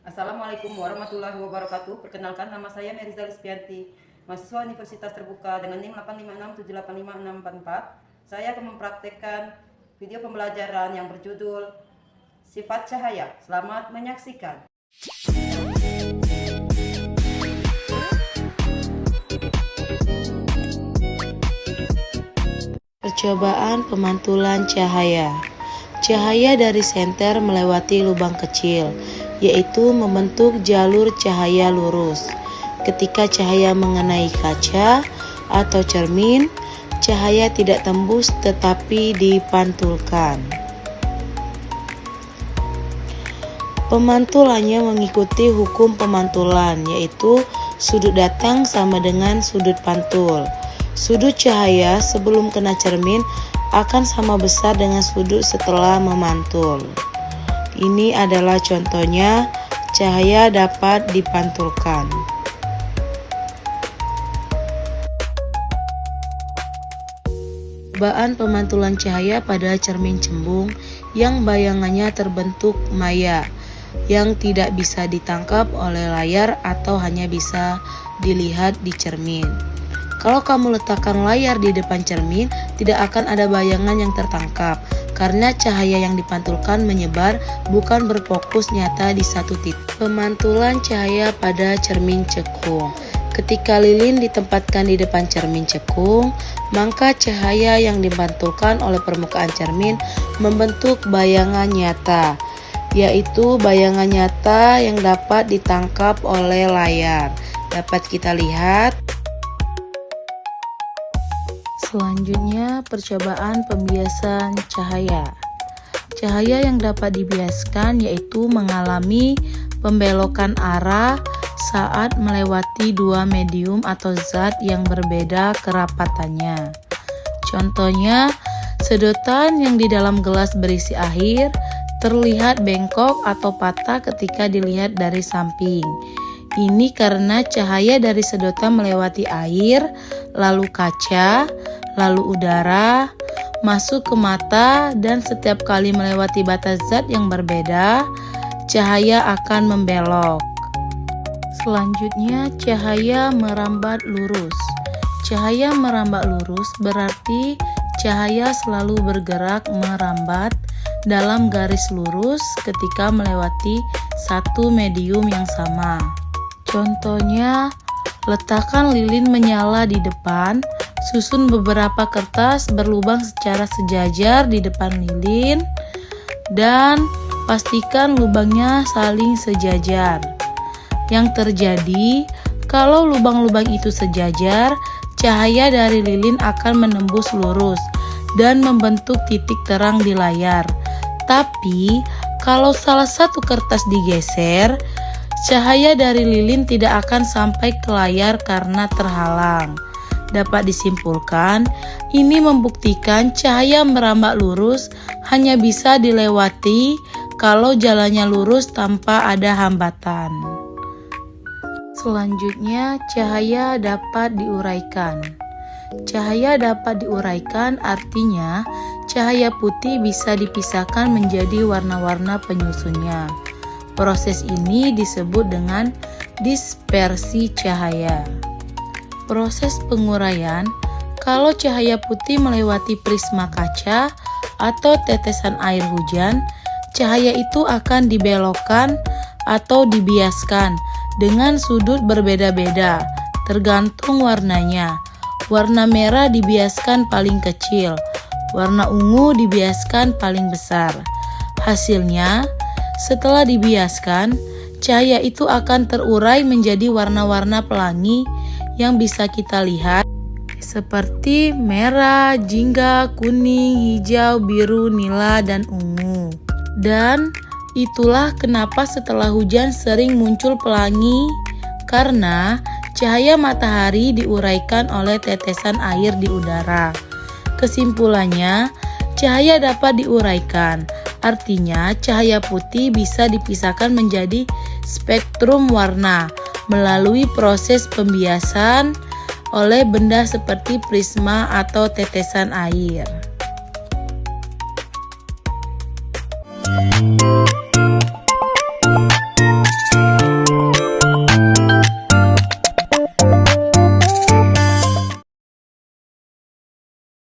Assalamualaikum warahmatullahi wabarakatuh. Perkenalkan, nama saya Meriza Lispianti, mahasiswa Universitas Terbuka dengan NIM 856785644. Saya akan mempraktekkan video pembelajaran yang berjudul Sifat Cahaya. Selamat menyaksikan. Percobaan pemantulan cahaya. Cahaya dari senter melewati lubang kecil, yaitu membentuk jalur cahaya lurus. Ketika cahaya mengenai kaca atau cermin, cahaya tidak tembus tetapi dipantulkan. Pemantulannya mengikuti hukum pemantulan, yaitu sudut datang sama dengan sudut pantul. Sudut cahaya sebelum kena cermin akan sama besar dengan sudut setelah memantul. Ini adalah contohnya cahaya dapat dipantulkan. Percobaan pemantulan cahaya pada cermin cembung yang bayangannya terbentuk maya, yang tidak bisa ditangkap oleh layar atau hanya bisa dilihat di cermin. Kalau kamu letakkan layar di depan cermin, tidak akan ada bayangan yang tertangkap, karena cahaya yang dipantulkan menyebar, bukan berfokus nyata di satu titik. Pemantulan cahaya pada cermin cekung. Ketika lilin ditempatkan di depan cermin cekung, maka cahaya yang dipantulkan oleh permukaan cermin membentuk bayangan nyata, yaitu bayangan nyata yang dapat ditangkap oleh layar. Dapat kita lihat. Selanjutnya, percobaan pembiasan cahaya. Cahaya yang dapat dibiaskan yaitu mengalami pembelokan arah saat melewati dua medium atau zat yang berbeda kerapatannya. Contohnya, sedotan yang di dalam gelas berisi air terlihat bengkok atau patah ketika dilihat dari samping. Ini karena cahaya dari sedotan melewati air, lalu kaca, lalu udara, masuk ke mata, dan setiap kali melewati batas zat yang berbeda, cahaya akan membelok. Selanjutnya, cahaya merambat lurus. Cahaya merambat lurus berarti cahaya selalu bergerak merambat dalam garis lurus ketika melewati satu medium yang sama. Contohnya, letakkan lilin menyala di depan, susun beberapa kertas berlubang secara sejajar di depan lilin, dan pastikan lubangnya saling sejajar. Yang terjadi, kalau lubang-lubang itu sejajar, cahaya dari lilin akan menembus lurus dan membentuk titik terang di layar. Tapi, kalau salah satu kertas digeser, cahaya dari lilin tidak akan sampai ke layar karena terhalang. Dapat disimpulkan, ini membuktikan cahaya merambat lurus hanya bisa dilewati kalau jalannya lurus tanpa ada hambatan. Selanjutnya, cahaya dapat diuraikan. Cahaya dapat diuraikan artinya cahaya putih bisa dipisahkan menjadi warna-warna penyusunnya. Proses ini disebut dengan dispersi cahaya. Proses penguraian, kalau cahaya putih melewati prisma kaca atau tetesan air hujan, cahaya itu akan dibelokkan atau dibiaskan dengan sudut berbeda-beda, tergantung warnanya. Warna merah dibiaskan paling kecil, warna ungu dibiaskan paling besar. Hasilnya, setelah dibiaskan, cahaya itu akan terurai menjadi warna-warna pelangi yang bisa kita lihat seperti merah, jingga, kuning, hijau, biru, nila, dan ungu. Dan itulah kenapa setelah hujan sering muncul pelangi, karena cahaya matahari diuraikan oleh tetesan air di udara. Kesimpulannya, cahaya dapat diuraikan. Artinya, cahaya putih bisa dipisahkan menjadi spektrum warna melalui proses pembiasan oleh benda seperti prisma atau tetesan air.